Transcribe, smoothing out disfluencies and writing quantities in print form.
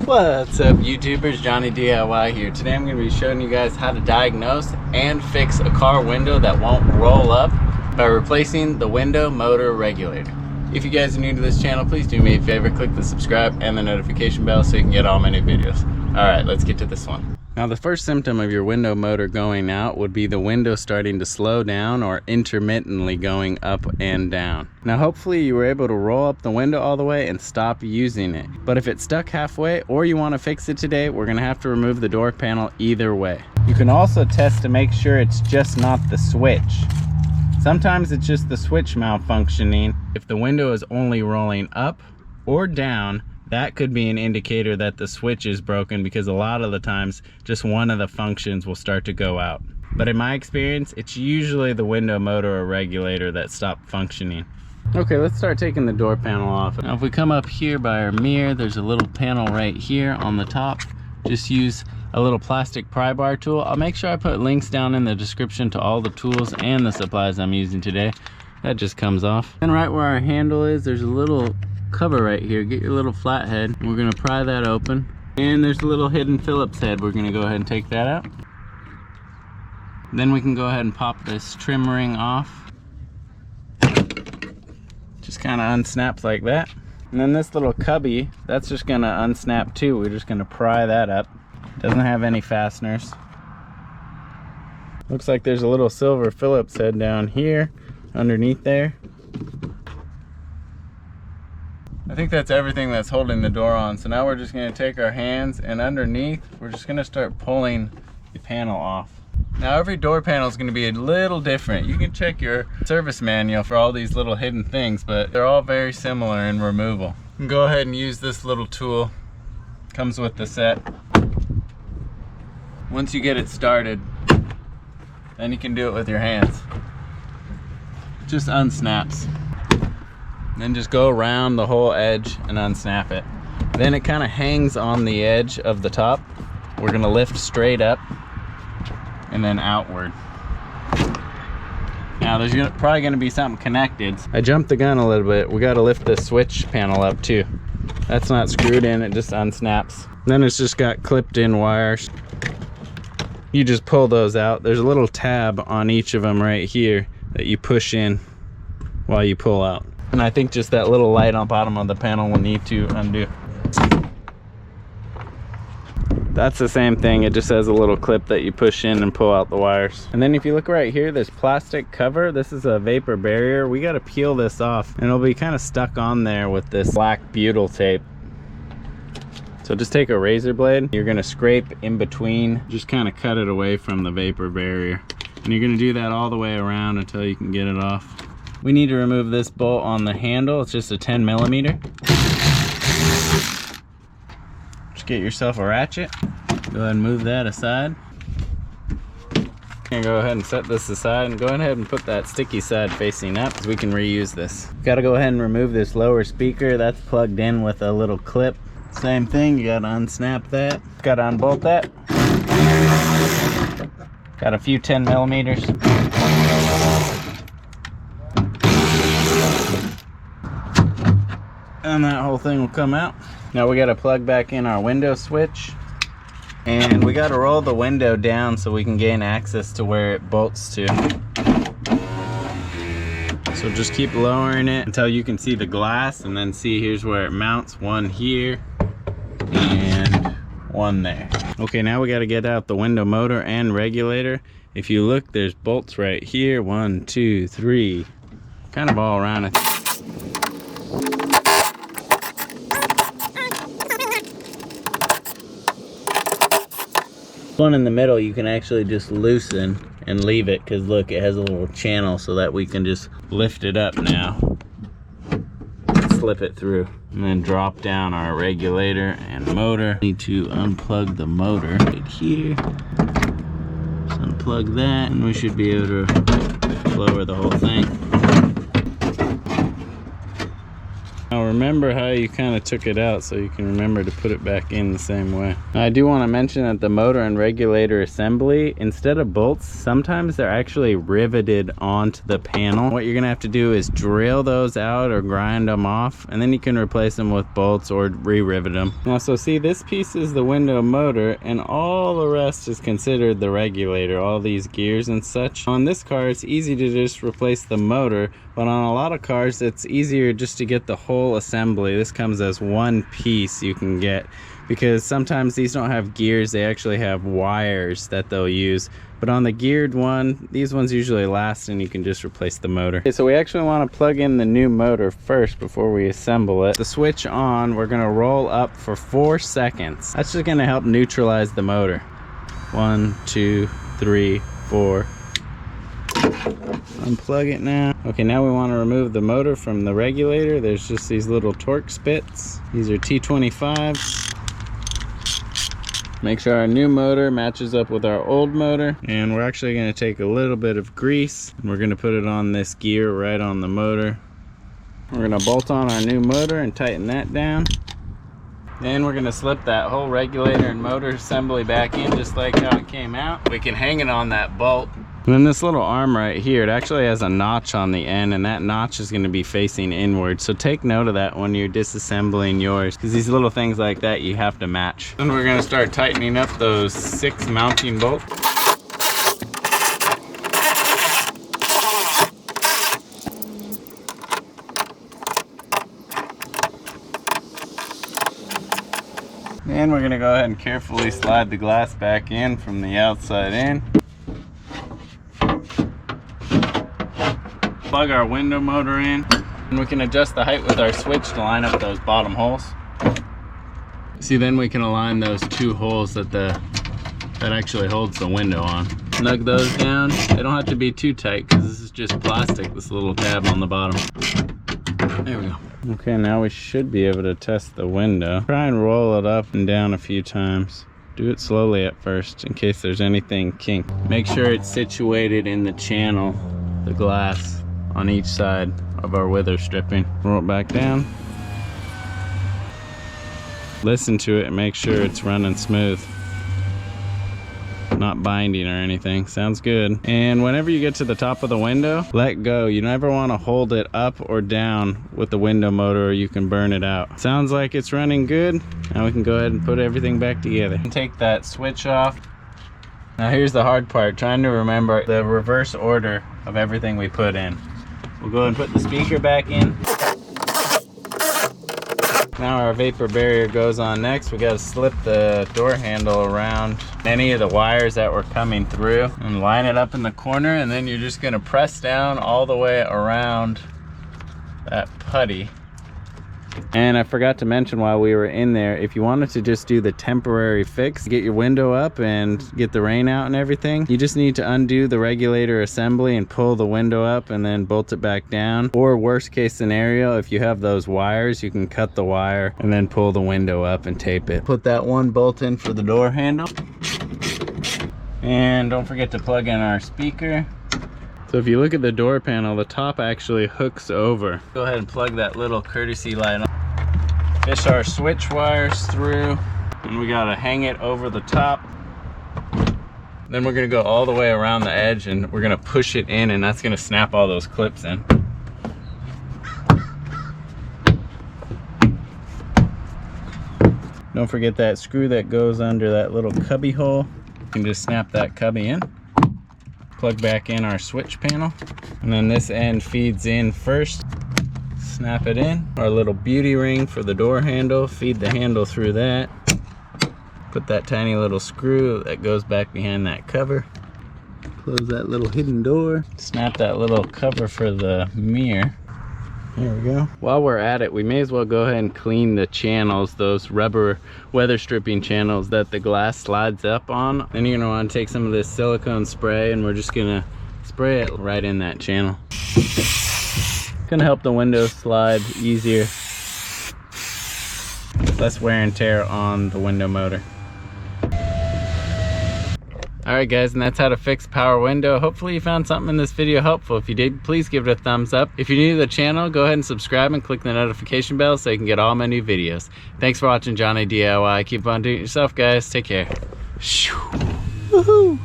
What's up YouTubers, Johnny DIY here. Today I'm going to be showing you guys how to diagnose and fix a car window that won't roll up by replacing the window motor regulator. If you guys are new to this channel, please do me a favor, click the subscribe and the notification bell so you can get all my new videos. Alright, let's get to this one. Now the first symptom of your window motor going out would be the window starting to slow down or intermittently going up and down. Now hopefully you were able to roll up the window all the way and stop using it. But if it's stuck halfway or you want to fix it today, we're going to have to remove the door panel either way. You can also test to make sure it's just not the switch. Sometimes it's just the switch malfunctioning. If the window is only rolling up or down, that could be an indicator that the switch is broken, because a lot of the times just one of the functions will start to go out. But in my experience, it's usually the window motor or regulator that stopped functioning. Okay, let's start taking the door panel off. Now if we come up here by our mirror, there's a little panel right here on the top. Just use a little plastic pry bar tool. I'll make sure I put links down in the description to all the tools and the supplies I'm using today. That just comes off. And right where our handle is, there's a little cover right here. Get your little flathead. We're going to pry that open. And there's a little hidden Phillips head. We're going to go ahead and take that out. Then we can go ahead and pop this trim ring off. Just kind of unsnaps like that. And then this little cubby, that's just going to unsnap too. We're just going to pry that up. Doesn't have any fasteners. Looks like there's a little silver Phillips head down here underneath there. I think that's everything that's holding the door on. So now we're just going to take our hands, and underneath we're just going to start pulling the panel off. Now every door panel is going to be a little different. You can check your service manual for all these little hidden things, but they're all very similar in removal. You can go ahead and use this little tool. Comes with the set. Once you get it started, then you can do it with your hands. Just unsnaps. Then just go around the whole edge and unsnap it. Then it kind of hangs on the edge of the top. We're gonna lift straight up and then outward. Now there's probably gonna be something connected. I jumped the gun a little bit. We gotta lift the switch panel up too. That's not screwed in, it just unsnaps. Then it's just got clipped in wires. You just pull those out. There's a little tab on each of them right here that you push in while you pull out. And I think just that little light on the bottom of the panel will need to undo. That's the same thing, it just has a little clip that you push in and pull out the wires. And then if you look right here, this plastic cover, this is a vapor barrier. We gotta peel this off, and it'll be kind of stuck on there with this black butyl tape. So just take a razor blade, you're gonna scrape in between, just kind of cut it away from the vapor barrier. And you're gonna do that all the way around until you can get it off. We need to remove this bolt on the handle. It's just a 10mm. Just get yourself a ratchet. Go ahead and move that aside. And go ahead and set this aside, and go ahead and put that sticky side facing up, because we can reuse this. Got to go ahead and remove this lower speaker. That's plugged in with a little clip. Same thing, you got to unsnap that. Got to unbolt that. Got a few 10mm. And that whole thing will come out. Now we got to plug back in our window switch, and we got to roll the window down so we can gain access to where it bolts to. So just keep lowering it until you can see the glass, and then see here's where it mounts. One here and one there. Okay, now we got to get out the window motor and regulator. If you look, there's bolts right here. 1, 2, 3, kind of all around it. One in the middle you can actually just loosen and leave it, because look, it has a little channel so that we can just lift it up now, slip it through, and then drop down our regulator and motor. Need to unplug the motor right here. Just unplug that, and we should be able to lower the whole thing. Now remember how you kind of took it out so you can remember to put it back in the same way. Now, I do want to mention that the motor and regulator assembly, instead of bolts, sometimes they're actually riveted onto the panel. What you're gonna have to do is drill those out or grind them off, and then you can replace them with bolts or re-rivet them. Now, so see, this piece is the window motor, and all the rest is considered the regulator, all these gears and such. On this car, it's easy to just replace the motor, but on a lot of cars, it's easier just to get the whole assembly. This comes as one piece you can get, because sometimes these don't have gears, they actually have wires that they'll use. But on the geared one, these ones usually last and you can just replace the motor. Okay, so we actually want to plug in the new motor first before we assemble it. The switch on, we're gonna roll up for 4 seconds. That's just gonna help neutralize the motor. 1, 2, 3, 4. Unplug it now. Okay, now we want to remove the motor from the regulator. There's just these little torque spits. These are T25s. Make sure our new motor matches up with our old motor. And we're actually going to take a little bit of grease and we're going to put it on this gear right on the motor. We're going to bolt on our new motor and tighten that down. Then we're going to slip that whole regulator and motor assembly back in just like how it came out. We can hang it on that bolt. And then this little arm right here, it actually has a notch on the end, and that notch is going to be facing inward. So take note of that when you're disassembling yours, because these little things like that you have to match. Then we're going to start tightening up those 6 mounting bolts. And we're going to go ahead and carefully slide the glass back in from the outside in. Plug our window motor in, and we can adjust the height with our switch to line up those bottom holes. See, then we can align those 2 holes that actually holds the window on. Snug those down. They don't have to be too tight because this is just plastic, this little tab on the bottom. There we go. Okay, now we should be able to test the window. Try and roll it up and down a few times. Do it slowly at first in case there's anything kinked. Make sure it's situated in the channel, the glass on each side of our wither stripping. Roll it back down. Listen to it and make sure it's running smooth. Not binding or anything. Sounds good. And whenever you get to the top of the window, let go. You never want to hold it up or down with the window motor or you can burn it out. Sounds like it's running good. Now we can go ahead and put everything back together. Take that switch off. Now here's the hard part, trying to remember the reverse order of everything we put in. We'll go ahead and put the speaker back in. Now our vapor barrier goes on next. We got to slip the door handle around any of the wires that were coming through and line it up in the corner, and then you're just going to press down all the way around that putty. And I forgot to mention while we were in there, if you wanted to just do the temporary fix, get your window up and get the rain out and everything, you just need to undo the regulator assembly and pull the window up and then bolt it back down. Or worst case scenario, if you have those wires, you can cut the wire and then pull the window up and tape it. Put that one bolt in for the door handle. And don't forget to plug in our speaker. So if you look at the door panel, the top actually hooks over. Go ahead and plug that little courtesy light on. Fish our switch wires through, and we gotta hang it over the top. Then we're gonna go all the way around the edge and we're gonna push it in, and that's gonna snap all those clips in. Don't forget that screw that goes under that little cubby hole. You can just snap that cubby in. Plug back in our switch panel, and then this end feeds in first. Snap it in. Our little beauty ring for the door handle, feed the handle through that. Put that tiny little screw that goes back behind that cover. Close that little hidden door. Snap that little cover for the mirror. There we go. While we're at it, we may as well go ahead and clean the channels, those rubber weather stripping channels that the glass slides up on. Then you're gonna wanna take some of this silicone spray and we're just gonna spray it right in that channel. Gonna help the window slide easier. Less wear and tear on the window motor. Alright guys, and that's how to fix power window. Hopefully you found something in this video helpful. If you did, please give it a thumbs up. If you're new to the channel, go ahead and subscribe and click the notification bell so you can get all my new videos. Thanks for watching Johnny DIY. Keep on doing it yourself, guys. Take care. Woohoo!